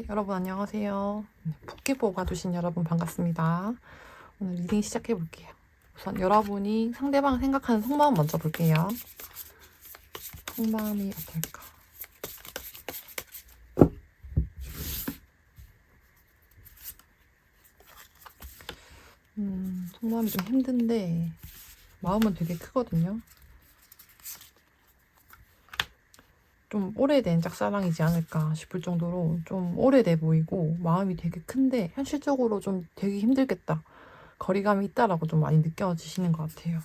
네, 여러분 안녕하세요. 붓기보 봐주신 여러분 반갑습니다. 오늘 리딩 시작해 볼게요. 우선 여러분이 상대방 생각하는 속마음 먼저 볼게요. 속마음이 어떨까? 속마음이 좀 힘든데 마음은 되게 크거든요. 좀 오래된 짝사랑이지 않을까 싶을 정도로 좀 오래돼 보이고 마음이 되게 큰데 현실적으로 좀 되게 힘들겠다. 거리감이 있다라고 좀 많이 느껴지시는 것 같아요.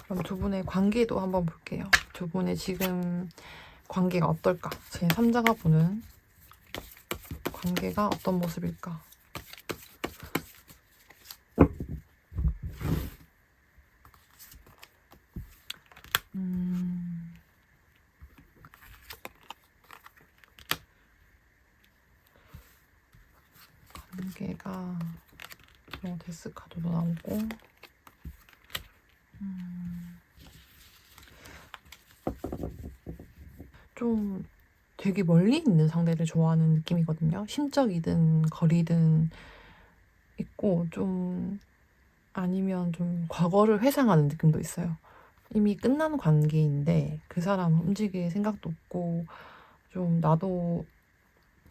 그럼 두 분의 관계도 한번 볼게요. 두 분의 지금 관계가 어떨까? 제 3자가 보는 관계가 어떤 모습일까? 관계가 데스 카드도 나오고 좀 되게 멀리 있는 상대를 좋아하는 느낌이거든요. 심적이든 거리든 있고 좀 아니면 좀 과거를 회상하는 느낌도 있어요. 이미 끝난 관계인데 그 사람 움직일 생각도 없고 좀 나도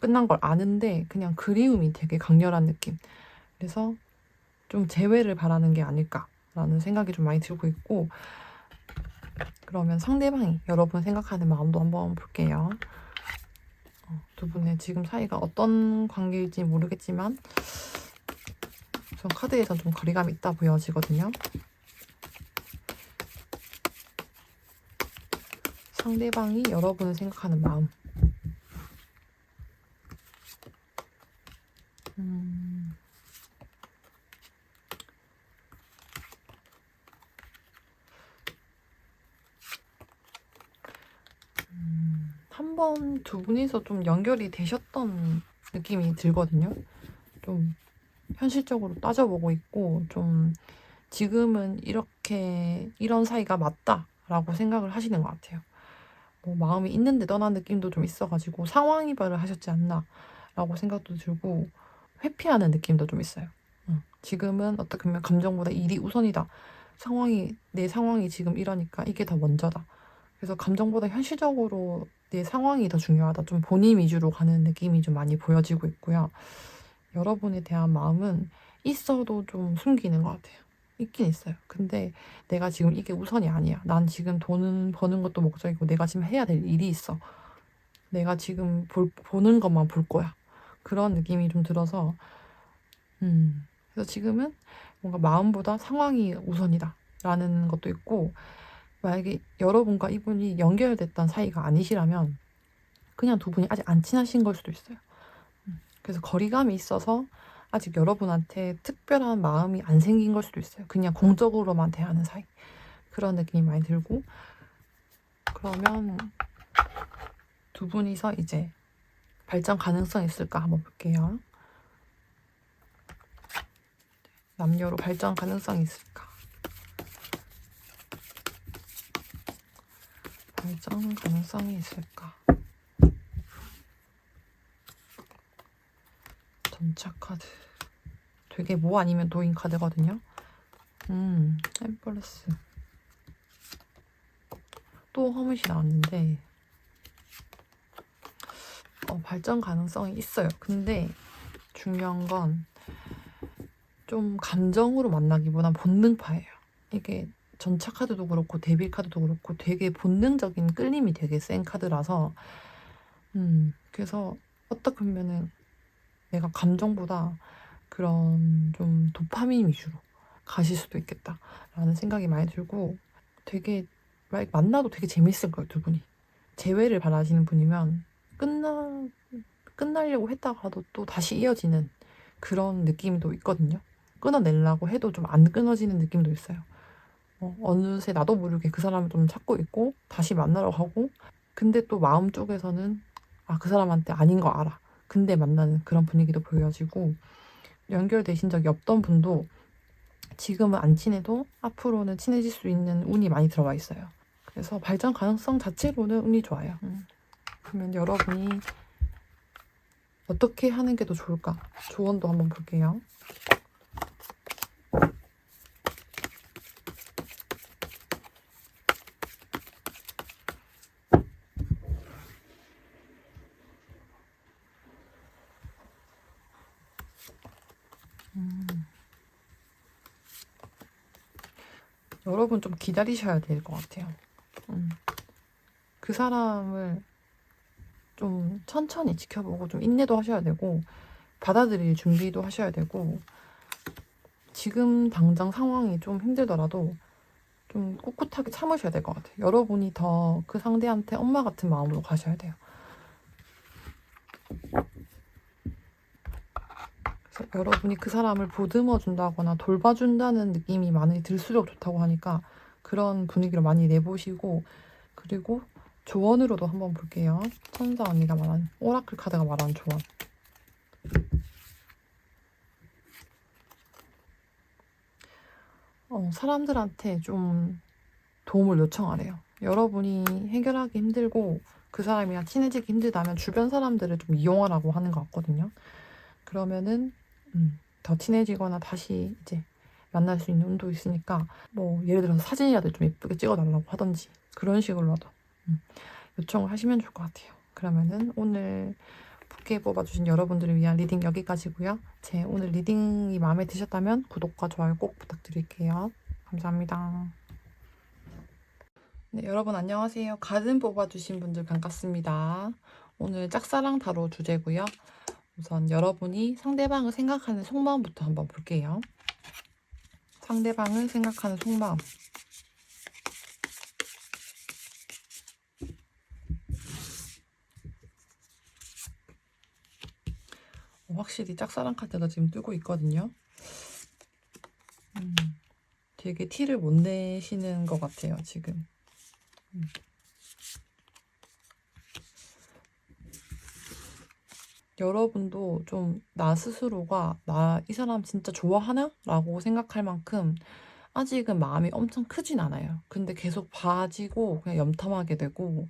끝난 걸 아는데 그냥 그리움이 되게 강렬한 느낌. 그래서 좀 재회를 바라는 게 아닐까라는 생각이 좀 많이 들고 있고, 그러면 상대방이 여러분 생각하는 마음도 한번 볼게요. 두 분의 지금 사이가 어떤 관계일지 모르겠지만 전 카드에선 좀 거리감이 있다 보여지거든요. 상대방이 여러분을 생각하는 마음. 한 번 두 분이서 좀 연결이 되셨던 느낌이 들거든요. 좀 현실적으로 따져보고 있고 좀 지금은 이렇게 이런 사이가 맞다라고 생각을 하시는 것 같아요. 뭐 마음이 있는데 떠난 느낌도 좀 있어가지고 상황이별을 하셨지 않나라고 생각도 들고 회피하는 느낌도 좀 있어요. 지금은 어떻게 보면 감정보다 일이 우선이다. 내 상황이 지금 이러니까 이게 더 먼저다. 그래서 감정보다 현실적으로 내 상황이 더 중요하다. 좀 본인 위주로 가는 느낌이 좀 많이 보여지고 있고요. 여러분에 대한 마음은 있어도 좀 숨기는 것 같아요. 있긴 있어요. 근데 내가 지금 이게 우선이 아니야. 난 지금 돈 버는 것도 목적이고 내가 지금 해야 될 일이 있어. 내가 지금 보는 것만 볼 거야. 그런 느낌이 좀 들어서 그래서 지금은 뭔가 마음보다 상황이 우선이다 라는 것도 있고, 만약에 여러분과 이분이 연결됐던 사이가 아니시라면 그냥 두 분이 아직 안 친하신 걸 수도 있어요. 그래서 거리감이 있어서 아직 여러분한테 특별한 마음이 안 생긴 걸 수도 있어요. 그냥 공적으로만 대하는 사이. 그런 느낌이 많이 들고, 그러면 두 분이서 이제 발전 가능성이 있을까 한번 볼게요. 남녀로 발전 가능성이 있을까? 발전 가능성이 있을까? 전차 카드. 되게 뭐 아니면 도인 카드거든요. 엠플러스. 또 허밋이 나왔는데 발전 가능성이 있어요. 근데 중요한 건 좀 감정으로 만나기보단 본능파예요. 이게 전차 카드도 그렇고 데빌 카드도 그렇고 되게 본능적인 끌림이 되게 센 카드라서 그래서 어떻게 보면은 내가 감정보다 그런 좀 도파민 위주로 가실 수도 있겠다라는 생각이 많이 들고, 되게 만나도 되게 재밌을 거예요. 두 분이 재회를 바라시는 분이면 끝나려고 했다가도 또 다시 이어지는 그런 느낌도 있거든요. 끊어내려고 해도 좀 안 끊어지는 느낌도 있어요. 어느새 나도 모르게 그 사람을 좀 찾고 있고 다시 만나러 가고, 근데 또 마음 쪽에서는 그 사람한테 아닌 거 알아. 근데 만나는 그런 분위기도 보여지고, 연결되신 적이 없던 분도 지금은 안 친해도 앞으로는 친해질 수 있는 운이 많이 들어가 있어요. 그래서 발전 가능성 자체로는 운이 좋아요. 그러면 여러분이 어떻게 하는 게 더 좋을까? 조언도 한번 볼게요. 여러분 좀 기다리셔야 될 것 같아요. 그 사람을 좀 천천히 지켜보고 좀 인내도 하셔야 되고 받아들일 준비도 하셔야 되고 지금 당장 상황이 좀 힘들더라도 좀 꿋꿋하게 참으셔야 될 것 같아요. 여러분이 더 그 상대한테 엄마 같은 마음으로 가셔야 돼요. 그래서 여러분이 그 사람을 보듬어 준다거나 돌봐준다는 느낌이 많이 들수록 좋다고 하니까 그런 분위기를 많이 내보시고 그리고 조언으로도 한번 볼게요. 천사 언니가 말한 오라클 카드가 말하는 조언. 사람들한테 좀 도움을 요청하래요. 여러분이 해결하기 힘들고 그 사람이랑 친해지기 힘들다면 주변 사람들을 좀 이용하라고 하는 것 같거든요. 그러면은 더 친해지거나 다시 이제 만날 수 있는 운도 있으니까 뭐 예를 들어서 사진이라도 좀 예쁘게 찍어달라고 하던지 그런 식으로라도 요청을 하시면 좋을 것 같아요. 그러면은 오늘 붓게 뽑아주신 여러분들을 위한 리딩 여기까지고요. 제 오늘 리딩이 마음에 드셨다면 구독과 좋아요 꼭 부탁드릴게요. 감사합니다. 네, 여러분 안녕하세요. 가든 뽑아주신 분들 반갑습니다. 오늘 짝사랑 타로 주제고요. 우선 여러분이 상대방을 생각하는 속마음부터 한번 볼게요. 상대방을 생각하는 속마음. 확실히 짝사랑 카드가 지금 뜨고 있거든요. 되게 티를 못 내시는 것 같아요, 지금. 여러분도 좀 나 스스로가 나 이 사람 진짜 좋아하나? 라고 생각할 만큼 아직은 마음이 엄청 크진 않아요. 근데 계속 봐지고 그냥 염탐하게 되고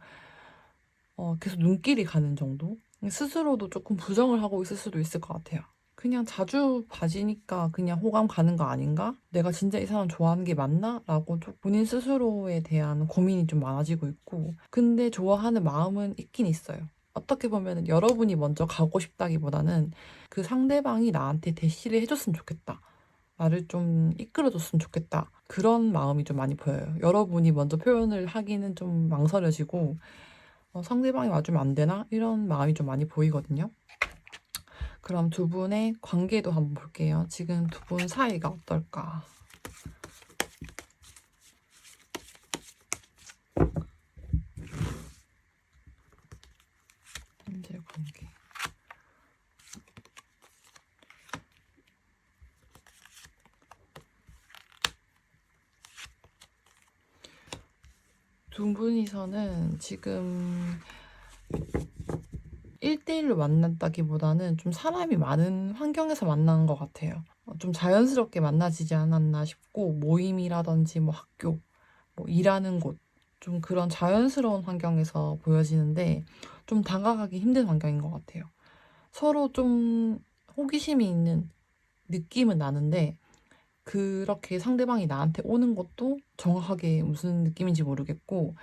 계속 눈길이 가는 정도? 스스로도 조금 부정을 하고 있을 수도 있을 것 같아요. 그냥 자주 봐지니까 그냥 호감 가는 거 아닌가? 내가 진짜 이 사람 좋아하는 게 맞나? 라고 좀 본인 스스로에 대한 고민이 좀 많아지고 있고 근데 좋아하는 마음은 있긴 있어요. 어떻게 보면 여러분이 먼저 가고 싶다기보다는 그 상대방이 나한테 대시를 해줬으면 좋겠다. 나를 좀 이끌어줬으면 좋겠다. 그런 마음이 좀 많이 보여요. 여러분이 먼저 표현을 하기는 좀 망설여지고 상대방이 와주면 안 되나? 이런 마음이 좀 많이 보이거든요. 그럼 두 분의 관계도 한번 볼게요. 지금 두 분 사이가 어떨까? 현재 관계. 두 분이서는 지금 1대1로 만났다기보다는 좀 사람이 많은 환경에서 만나는 것 같아요. 좀 자연스럽게 만나지지 않았나 싶고 모임이라든지 뭐 학교, 뭐 일하는 곳, 좀 그런 자연스러운 환경에서 보여지는데 좀 다가가기 힘든 환경인 것 같아요. 서로 좀 호기심이 있는 느낌은 나는데 그렇게 상대방이 나한테 오는 것도 정확하게 무슨 느낌인지 모르겠고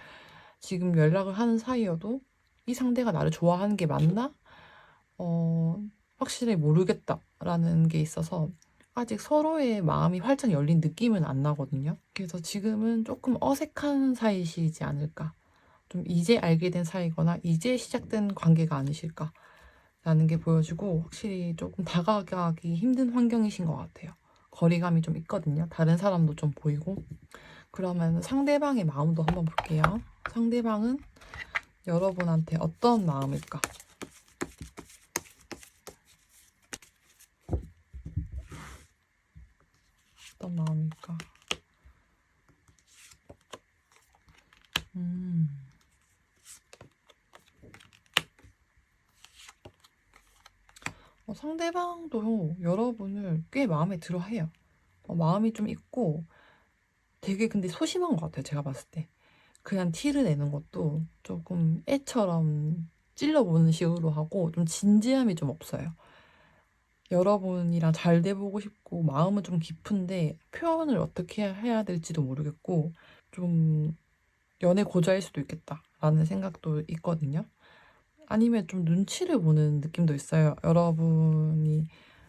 지금 연락을 하는 사이여도 이 상대가 나를 좋아하는 게 맞나? 확실히 모르겠다라는 게 있어서 아직 서로의 마음이 활짝 열린 느낌은 안 나거든요. 그래서 지금은 조금 어색한 사이시지 않을까. 좀 이제 알게 된 사이거나 이제 시작된 관계가 아니실까. 라는 게 보여지고 확실히 조금 다가가기 힘든 환경이신 것 같아요. 거리감이 좀 있거든요. 다른 사람도 좀 보이고. 그러면 상대방의 마음도 한번 볼게요. 상대방은 여러분한테 어떤 마음일까? 어떤 마음일까? 상대방도 여러분을 꽤 마음에 들어 해요. 마음이 좀 있고 되게 근데 소심한 것 같아요. 제가 봤을 때. 그냥 티를 내는 것도 조금 애처럼 찔러보는 식으로 하고 좀 진지함이 좀 없어요. 여러분이랑 잘 돼보고 싶고 마음은 좀 깊은데 표현을 어떻게 해야 될지도 모르겠고 좀 연애 고자일 수도 있겠다라는 생각도 있거든요. 아니면 좀 눈치를 보는 느낌도 있어요. 여러분이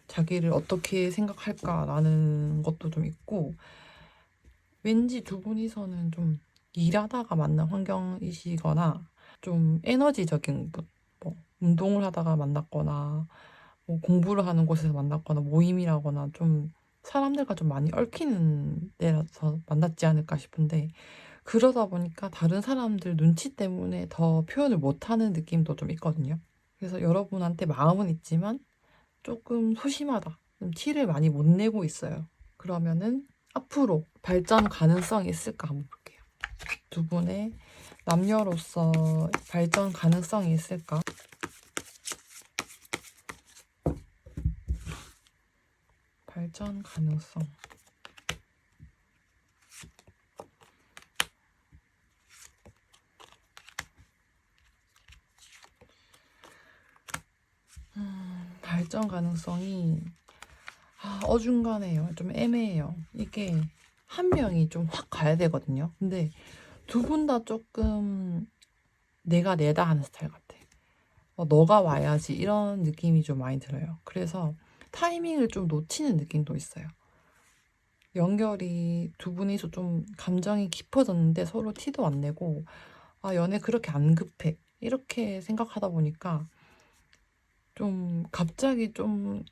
자기를 어떻게 생각할까라는 것도 좀 있고 왠지 두 분이서는 좀 일하다가 만난 환경이시거나 좀 에너지적인 분, 뭐 운동을 하다가 만났거나 뭐 공부를 하는 곳에서 만났거나 모임이라거나 좀 사람들과 좀 많이 얽히는 데라서 만났지 않을까 싶은데 그러다 보니까 다른 사람들 눈치 때문에 더 표현을 못하는 느낌도 좀 있거든요. 그래서 여러분한테 마음은 있지만 조금 소심하다. 좀 티를 많이 못 내고 있어요. 그러면은 앞으로 발전 가능성이 있을까 한번 볼게요. 두 분의 남녀로서 발전 가능성이 있을까? 발전 가능성. 발전 가능성이 어중간해요. 좀 애매해요. 이게 한 명이 좀 확 가야 되거든요. 근데 두 분 다 조금 내가 내다 하는 스타일 같아. 너가 와야지 이런 느낌이 좀 많이 들어요. 그래서 타이밍을 좀 놓치는 느낌도 있어요. 연결이 두 분이서 좀 감정이 깊어졌는데 서로 티도 안 내고 연애 그렇게 안 급해 이렇게 생각하다 보니까 좀 갑자기 좀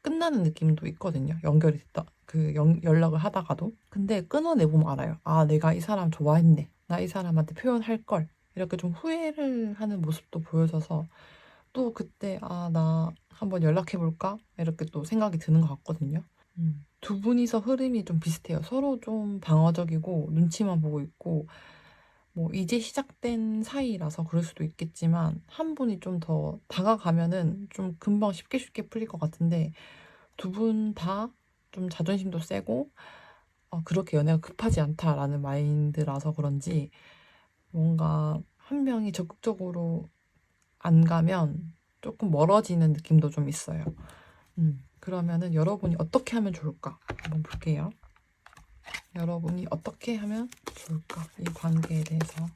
끝나는 느낌도 있거든요. 연결이 됐다. 연락을 하다가도. 근데 끊어내보면 알아요. 내가 이 사람 좋아했네. 나 이 사람한테 표현할 걸. 이렇게 좀 후회를 하는 모습도 보여져서 또 그때 나 한번 연락해볼까? 이렇게 또 생각이 드는 것 같거든요. 두 분이서 흐름이 좀 비슷해요. 서로 좀 방어적이고 눈치만 보고 있고 뭐 이제 시작된 사이라서 그럴 수도 있겠지만 한 분이 좀 더 다가가면은 좀 금방 쉽게 쉽게 풀릴 것 같은데 두 분 다 좀 자존심도 세고 그렇게 연애가 급하지 않다라는 마인드라서 그런지 뭔가 한 명이 적극적으로 안 가면 조금 멀어지는 느낌도 좀 있어요. 그러면은 여러분이 어떻게 하면 좋을까? 한번 볼게요. 여러분이 어떻게 하면 좋을까? 이 관계에 대해서.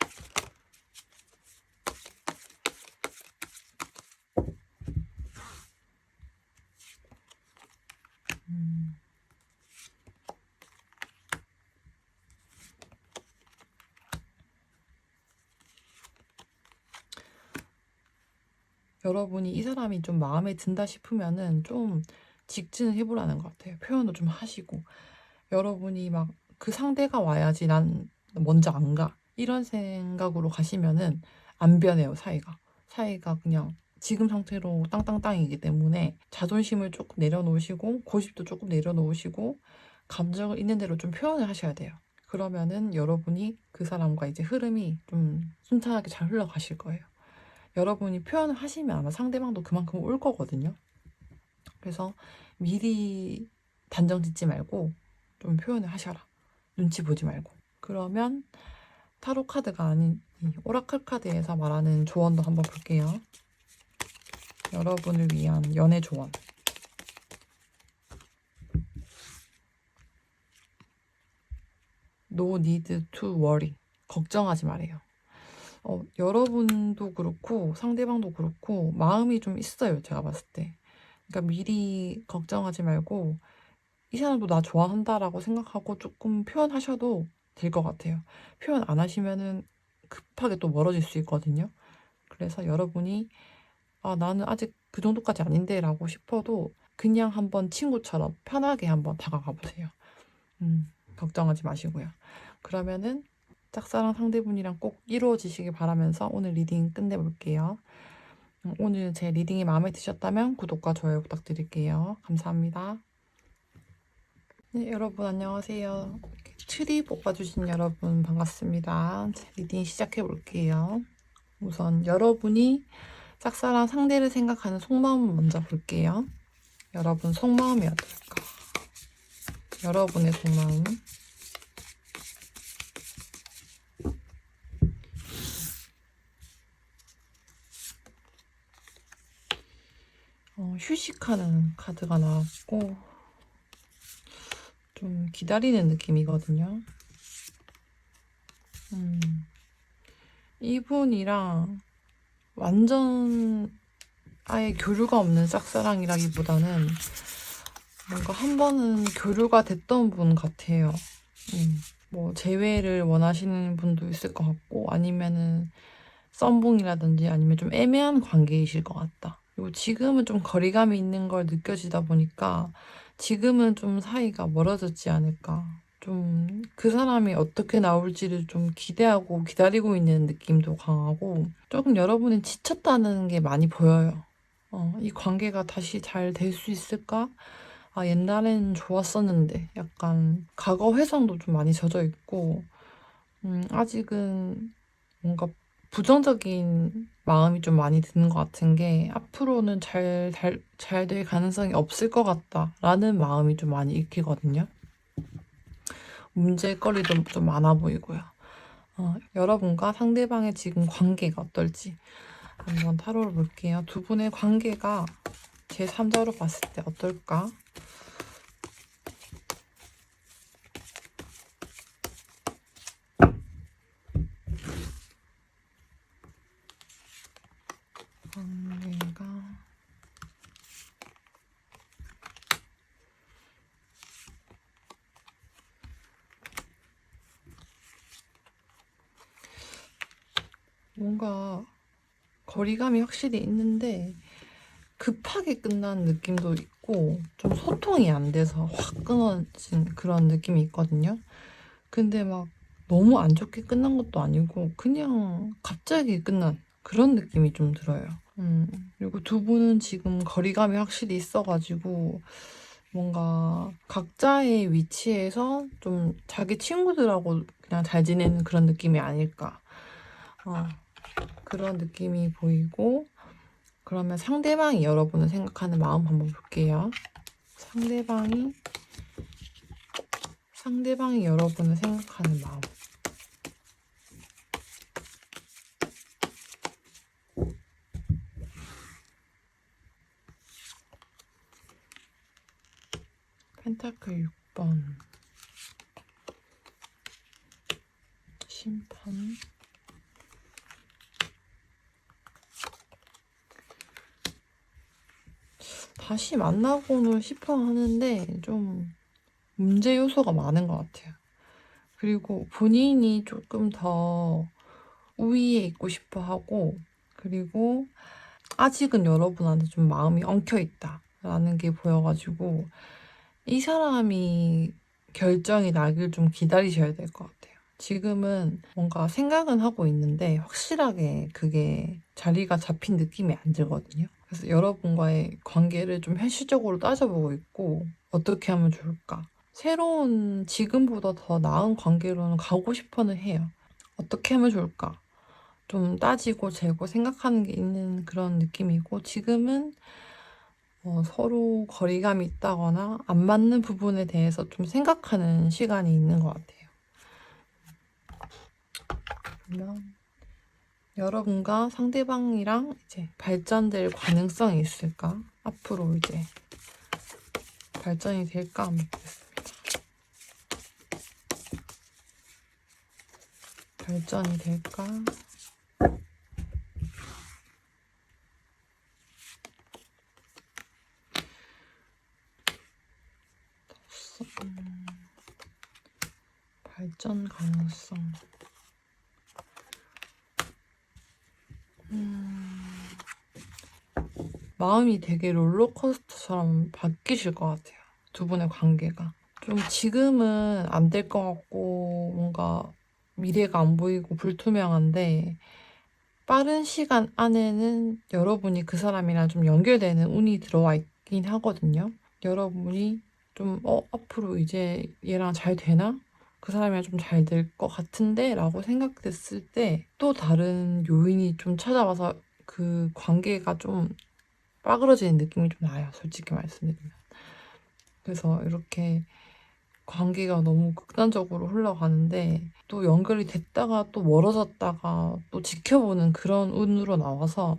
여러분이 이 사람이 좀 마음에 든다 싶으면은 좀 직진을 해보라는 것 같아요. 표현도 좀 하시고. 여러분이 막 그 상대가 와야지 난 먼저 안 가. 이런 생각으로 가시면은 안 변해요, 사이가. 사이가 그냥 지금 상태로 땅땅땅이기 때문에 자존심을 조금 내려놓으시고, 고집도 조금 내려놓으시고, 감정을 있는 대로 좀 표현을 하셔야 돼요. 그러면은 여러분이 그 사람과 이제 흐름이 좀 순탄하게 잘 흘러가실 거예요. 여러분이 표현을 하시면 아마 상대방도 그만큼 올 거거든요. 그래서 미리 단정 짓지 말고 좀 표현을 하셔라. 눈치 보지 말고. 그러면 타로 카드가 아닌 이 오라클 카드에서 말하는 조언도 한번 볼게요. 여러분을 위한 연애 조언. No need to worry. 걱정하지 말아요. 여러분도 그렇고 상대방도 그렇고 마음이 좀 있어요. 제가 봤을 때. 그러니까 미리 걱정하지 말고 이 사람도 나 좋아한다라고 생각하고 조금 표현하셔도 될 것 같아요. 표현 안 하시면은 급하게 또 멀어질 수 있거든요. 그래서 여러분이 나는 아직 그 정도까지 아닌데 라고 싶어도 그냥 한번 친구처럼 편하게 한번 다가가 보세요. 걱정하지 마시고요. 그러면은 짝사랑 상대분이랑 꼭 이루어지시길 바라면서 오늘 리딩 끝내볼게요. 오늘 제 리딩이 마음에 드셨다면 구독과 좋아요 부탁드릴게요. 감사합니다. 네, 여러분 안녕하세요. 트리 뽑아주신 여러분 반갑습니다. 리딩 시작해 볼게요. 우선 여러분이 짝사랑 상대를 생각하는 속마음 먼저 볼게요. 여러분 속마음이 어떨까? 여러분의 속마음. 휴식하는 카드가 나왔고 좀 기다리는 느낌이거든요. 이분이랑 완전 아예 교류가 없는 짝사랑이라기보다는 뭔가 한 번은 교류가 됐던 분 같아요. 뭐 재회를 원하시는 분도 있을 것 같고 아니면은 썸붕이라든지 아니면 좀 애매한 관계이실 것 같다. 그리고 지금은 좀 거리감이 있는 걸 느껴지다 보니까 지금은 좀 사이가 멀어졌지 않을까. 좀 그 사람이 어떻게 나올지를 좀 기대하고 기다리고 있는 느낌도 강하고 조금 여러분이 지쳤다는 게 많이 보여요. 이 관계가 다시 잘 될 수 있을까? 아, 옛날엔 좋았었는데 약간 과거 회상도 좀 많이 젖어 있고 아직은 뭔가 부정적인 마음이 좀 많이 드는 것 같은 게 앞으로는 잘 될 가능성이 없을 것 같다라는 마음이 좀 많이 읽히거든요. 문제거리도 좀 많아 보이고요. 여러분과 상대방의 지금 관계가 어떨지 한번 타로를 볼게요. 두 분의 관계가 제3자로 봤을 때 어떨까? 관계가 뭔가 거리감이 확실히 있는데 급하게 끝난 느낌도 있고 좀 소통이 안 돼서 확 끊어진 그런 느낌이 있거든요. 근데 막 너무 안 좋게 끝난 것도 아니고 그냥 갑자기 끝난 그런 느낌이 좀 들어요. 그리고 두 분은 지금 거리감이 확실히 있어가지고 뭔가 각자의 위치에서 좀 자기 친구들하고 그냥 잘 지내는 그런 느낌이 아닐까. 그런 느낌이 보이고 그러면 상대방이 여러분을 생각하는 마음 한번 볼게요. 상대방이 여러분을 생각하는 마음. 펜타클 6번. 심판. 다시 만나고는 싶어 하는데 좀 문제 요소가 많은 것 같아요. 그리고 본인이 조금 더 우위에 있고 싶어 하고 그리고 아직은 여러분한테 좀 마음이 엉켜 있다라는 게 보여가지고 이 사람이 결정이 나길 좀 기다리셔야 될 것 같아요. 지금은 뭔가 생각은 하고 있는데 확실하게 그게 자리가 잡힌 느낌이 안 들거든요. 그래서 여러분과의 관계를 좀 현실적으로 따져보고 있고 어떻게 하면 좋을까? 새로운 지금보다 더 나은 관계로는 가고 싶어는 해요. 어떻게 하면 좋을까? 좀 따지고 재고 생각하는 게 있는 그런 느낌이고 지금은 서로 거리감이 있다거나 안 맞는 부분에 대해서 좀 생각하는 시간이 있는 것 같아요. 그러면 여러분과 상대방이랑 이제 발전될 가능성이 있을까? 앞으로 이제 발전이 될까 한번 보겠습니다. 발전이 될까? 발전 가능성. 마음이 되게 롤러코스터처럼 바뀌실 것 같아요. 두 분의 관계가. 좀 지금은 안 될 것 같고 뭔가 미래가 안 보이고 불투명한데 빠른 시간 안에는 여러분이 그 사람이랑 좀 연결되는 운이 들어와 있긴 하거든요. 여러분이 좀 앞으로 이제 얘랑 잘 되나? 그 사람이랑 좀 잘 될 것 같은데? 라고 생각됐을 때 또 다른 요인이 좀 찾아와서 그 관계가 좀 빠그러지는 느낌이 좀 나요. 솔직히 말씀드리면. 그래서 이렇게 관계가 너무 극단적으로 흘러가는데 또 연결이 됐다가 또 멀어졌다가 또 지켜보는 그런 운으로 나와서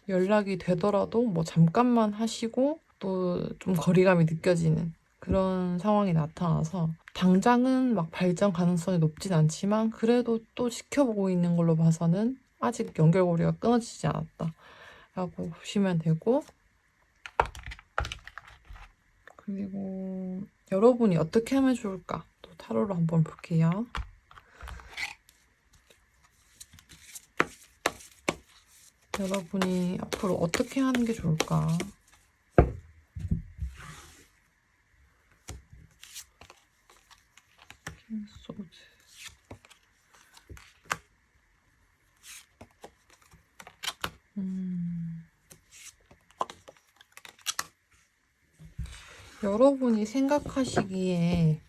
연락이 되더라도 뭐 잠깐만 하시고 또 좀 거리감이 느껴지는 그런 상황이 나타나서 당장은 막 발전 가능성이 높진 않지만 그래도 또 지켜보고 있는 걸로 봐서는 아직 연결고리가 끊어지지 않았다 라고 보시면 되고, 그리고 여러분이 어떻게 하면 좋을까 또 타로로 한번 볼게요. 여러분이 앞으로 어떻게 하는 게 좋을까? 소드. 여러분이 생각하시기에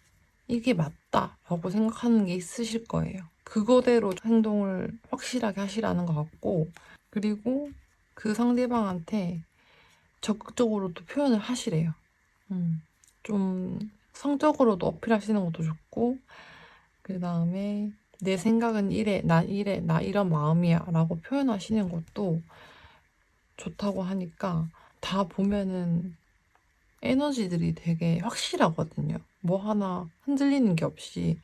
이게 맞다라고 생각하는 게 있으실 거예요. 그거대로 행동을 확실하게 하시라는 것 같고, 그리고 그 상대방한테 적극적으로 또 표현을 하시래요. 좀 성적으로도 어필하시는 것도 좋고, 그 다음에 내 생각은 이래, 나 이래, 나 이런 마음이야 라고 표현하시는 것도 좋다고 하니까 다 보면은 에너지들이 되게 확실하거든요. 뭐 하나 흔들리는 게 없이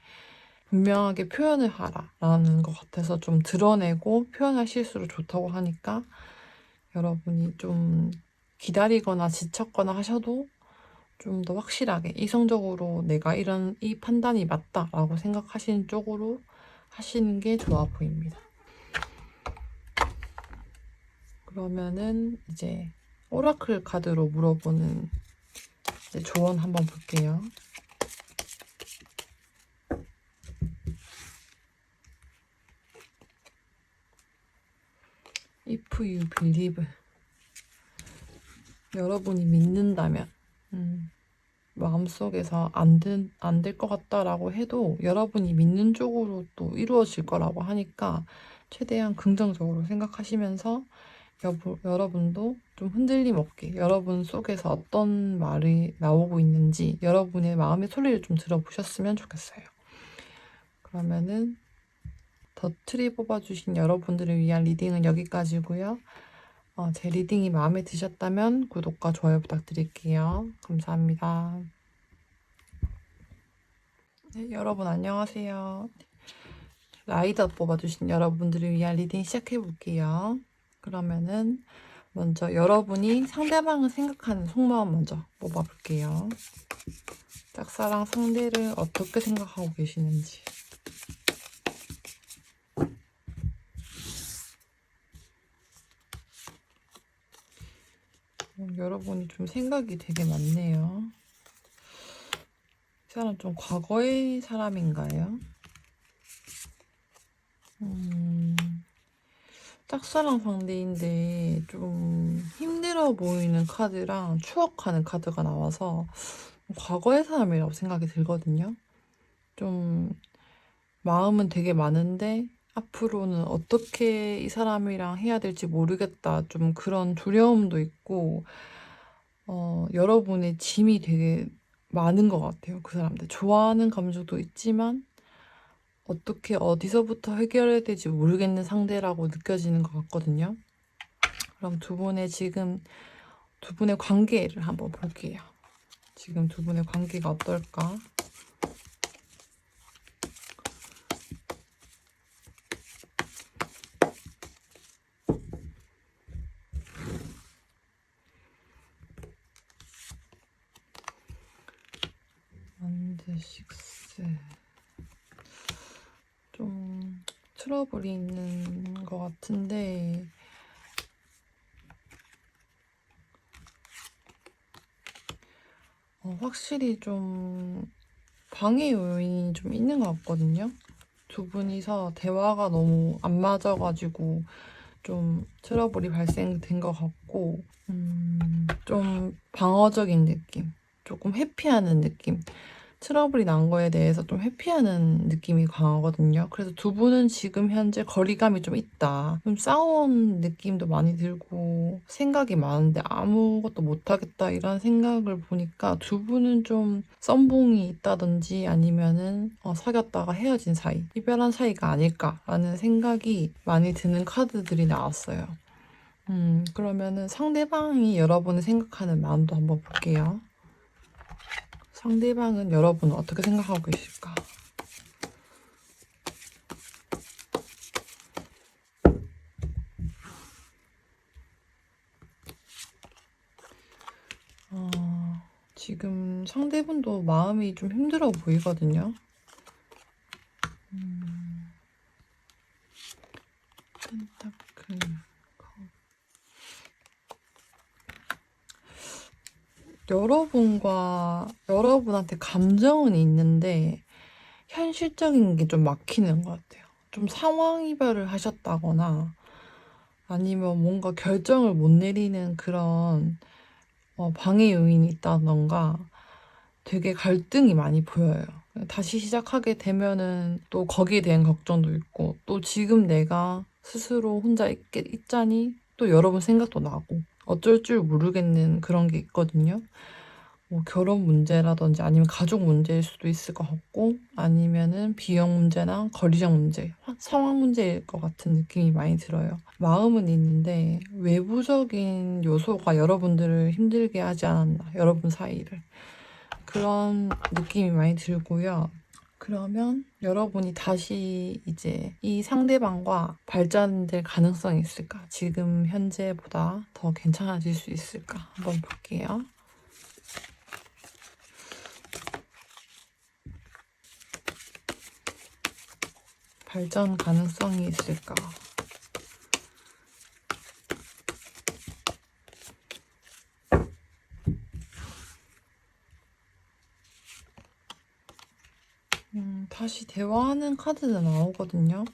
분명하게 표현을 하라라는 것 같아서 좀 드러내고 표현하실수록 좋다고 하니까 여러분이 좀 기다리거나 지쳤거나 하셔도 좀 더 확실하게 이성적으로 내가 이 판단이 맞다라고 생각하시는 쪽으로 하시는 게 좋아 보입니다. 그러면은 이제 오라클 카드로 물어보는 이제 조언 한번 볼게요. If you believe. 여러분이 믿는다면, 마음속에서 안 될 것 같다라고 해도 여러분이 믿는 쪽으로 또 이루어질 거라고 하니까 최대한 긍정적으로 생각하시면서 여러분도 좀 흔들림 없게 여러분 속에서 어떤 말이 나오고 있는지 여러분의 마음의 소리를 좀 들어보셨으면 좋겠어요. 그러면은 더트리 뽑아주신 여러분들을 위한 리딩은 여기까지고요. 제 리딩이 마음에 드셨다면 구독과 좋아요 부탁드릴게요. 감사합니다. 네, 여러분 안녕하세요. 라이더 뽑아주신 여러분들을 위한 리딩 시작해볼게요. 그러면은 먼저 여러분이 상대방을 생각하는 속마음 먼저 뽑아볼게요. 짝사랑 상대를 어떻게 생각하고 계시는지. 여러분이 좀 생각이 되게 많네요. 이 사람 좀 과거의 사람인가요? 짝사랑 상대인데 좀 힘들어 보이는 카드랑 추억하는 카드가 나와서 과거의 사람이라고 생각이 들거든요. 좀 마음은 되게 많은데 앞으로는 어떻게 이 사람이랑 해야 될지 모르겠다. 좀 그런 두려움도 있고 여러분의 짐이 되게 많은 것 같아요. 그 사람들 좋아하는 감정도 있지만 어떻게 어디서부터 해결해야 될지 모르겠는 상대라고 느껴지는 것 같거든요. 그럼 두 분의 관계를 한번 볼게요. 지금 두 분의 관계가 어떨까? 원드 식스. 좀 트러블이 있는 것 같은데 확실히 좀 방해 요인이 좀 있는 것 같거든요. 두 분이서 대화가 너무 안 맞아가지고 좀 트러블이 발생된 것 같고 좀 방어적인 느낌, 조금 회피하는 느낌, 트러블이 난 거에 대해서 좀 회피하는 느낌이 강하거든요. 그래서 두 분은 지금 현재 거리감이 좀 있다. 좀 싸운 느낌도 많이 들고 생각이 많은데 아무것도 못하겠다 이런 생각을 보니까 두 분은 좀 썸붕이 있다든지 아니면은 사귀었다가 헤어진 사이, 이별한 사이가 아닐까라는 생각이 많이 드는 카드들이 나왔어요. 그러면은 상대방이 여러분을 생각하는 마음도 한번 볼게요. 상대방은 여러분을 어떻게 생각하고 계실까? 지금 상대분도 마음이 좀 힘들어 보이거든요. 펜타클. 여러분한테 감정은 있는데 현실적인 게 좀 막히는 것 같아요. 좀 상황 이별을 하셨다거나 아니면 뭔가 결정을 못 내리는 그런 방해 요인이 있다던가 되게 갈등이 많이 보여요. 다시 시작하게 되면은 또 거기에 대한 걱정도 있고 또 지금 내가 스스로 혼자 있자니 또 여러분 생각도 나고 어쩔 줄 모르겠는 그런 게 있거든요. 뭐 결혼 문제라든지 아니면 가족 문제일 수도 있을 것 같고 아니면은 비용 문제나 거리적 문제, 상황 문제일 것 같은 느낌이 많이 들어요. 마음은 있는데 외부적인 요소가 여러분들을 힘들게 하지 않았나, 여러분 사이를. 그런 느낌이 많이 들고요. 그러면 여러분이 다시 이제 이 상대방과 발전될 가능성이 있을까? 지금 현재보다 더 괜찮아질 수 있을까? 한번 볼게요. 발전 가능성이 있을까? 다시 대화하는 카드가 나오거든요.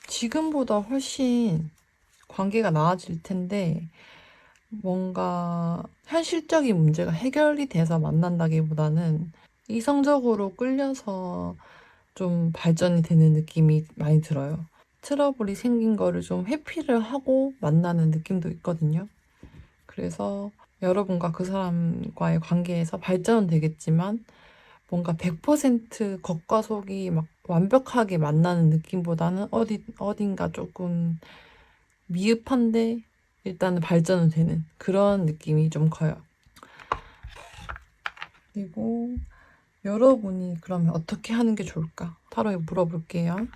지금보다 훨씬 관계가 나아질 텐데 뭔가 현실적인 문제가 해결이 돼서 만난다기보다는 이성적으로 끌려서 좀 발전이 되는 느낌이 많이 들어요. 트러블이 생긴 거를 좀 회피를 하고 만나는 느낌도 있거든요. 그래서 여러분과 그 사람과의 관계에서 발전은 되겠지만 뭔가 100% 겉과 속이 막 완벽하게 만나는 느낌보다는 어딘가 조금 미흡한데 일단은 발전은 되는 그런 느낌이 좀 커요. 그리고 여러분이 그러면 어떻게 하는 게 좋을까? 타로에 물어볼게요.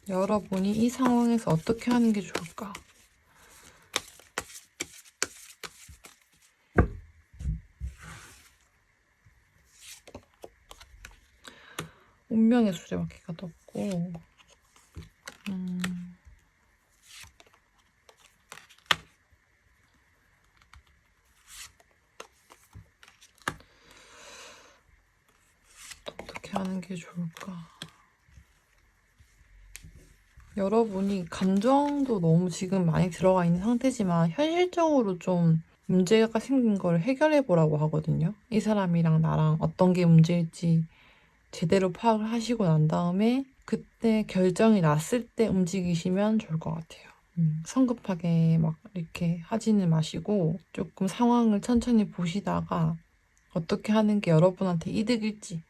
여러분이 이 상황에서 어떻게 하는 게 좋을까? 운명의 수레바퀴가 떴고 어떻게 하는 게 좋을까? 여러분이 감정도 너무 지금 많이 들어가 있는 상태지만 현실적으로 좀 문제가 생긴 걸 해결해 보라고 하거든요. 이 사람이랑 나랑 어떤 게 문제일지 제대로 파악을 하시고 난 다음에 그때 결정이 났을 때 움직이시면 좋을 것 같아요. 성급하게 막 이렇게 하지는 마시고 조금 상황을 천천히 보시다가 어떻게 하는 게 여러분한테 이득일지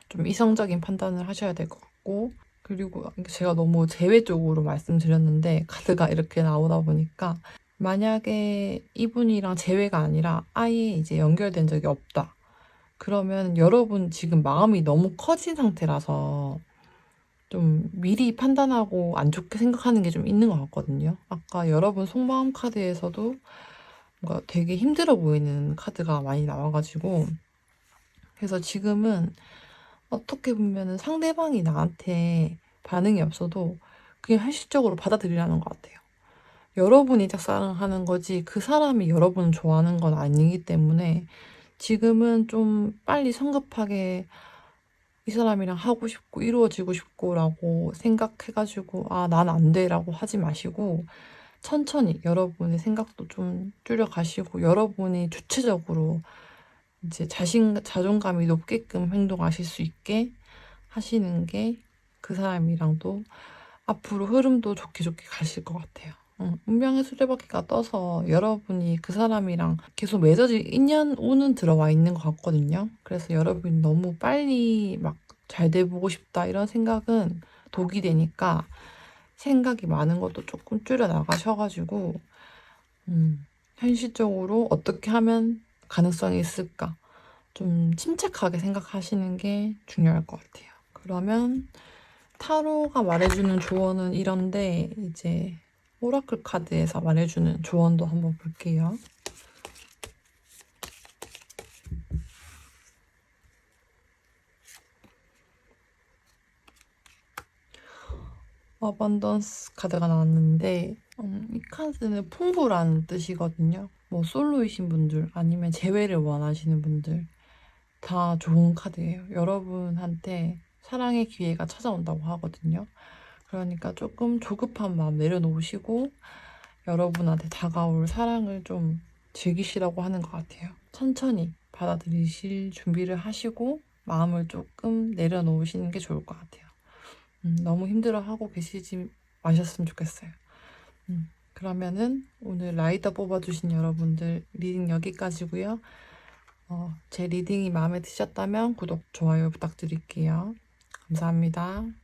좀 이성적인 판단을 하셔야 될 것 같고 그리고 제가 너무 재회 쪽으로 말씀드렸는데 카드가 이렇게 나오다 보니까 만약에 이분이랑 재회가 아니라 아예 이제 연결된 적이 없다. 그러면 여러분 지금 마음이 너무 커진 상태라서 좀 미리 판단하고 안 좋게 생각하는 게 좀 있는 것 같거든요. 아까 여러분 속마음 카드에서도 뭔가 되게 힘들어 보이는 카드가 많이 나와가지고 그래서 지금은 어떻게 보면은 상대방이 나한테 반응이 없어도 그냥 현실적으로 받아들이라는 것 같아요. 여러분이 짝사랑하는 거지 그 사람이 여러분을 좋아하는 건 아니기 때문에 지금은 좀 빨리 성급하게 이 사람이랑 하고 싶고 이루어지고 싶고 라고 생각해가지고 아, 난 안 돼 라고 하지 마시고 천천히 여러분의 생각도 좀 줄여가시고 여러분이 주체적으로 이제 자존감이 높게끔 행동하실 수 있게 하시는 게 그 사람이랑도 앞으로 흐름도 좋게 좋게 가실 것 같아요. 운명의 수레바퀴가 떠서 여러분이 그 사람이랑 계속 맺어질 인연운은 들어와 있는 것 같거든요. 그래서 여러분이 너무 빨리 막 잘 돼보고 싶다 이런 생각은 독이 되니까 생각이 많은 것도 조금 줄여 나가셔가지고 현실적으로 어떻게 하면 가능성이 있을까 좀 침착하게 생각하시는 게 중요할 것 같아요. 그러면 타로가 말해주는 조언은 이런데 이제 오라클 카드에서 말해주는 조언도 한번 볼게요. 어반던스 카드가 나왔는데 이 카드는 풍부라는 뜻이거든요. 뭐 솔로이신 분들 아니면 재회를 원하시는 분들 다 좋은 카드예요. 여러분한테 사랑의 기회가 찾아온다고 하거든요. 그러니까 조금 조급한 마음 내려놓으시고 여러분한테 다가올 사랑을 좀 즐기시라고 하는 것 같아요. 천천히 받아들이실 준비를 하시고 마음을 조금 내려놓으시는 게 좋을 것 같아요. 너무 힘들어하고 계시지 마셨으면 좋겠어요. 그러면은 오늘 라이더 뽑아주신 여러분들 리딩 여기까지고요. 제 리딩이 마음에 드셨다면 구독, 좋아요 부탁드릴게요. 감사합니다.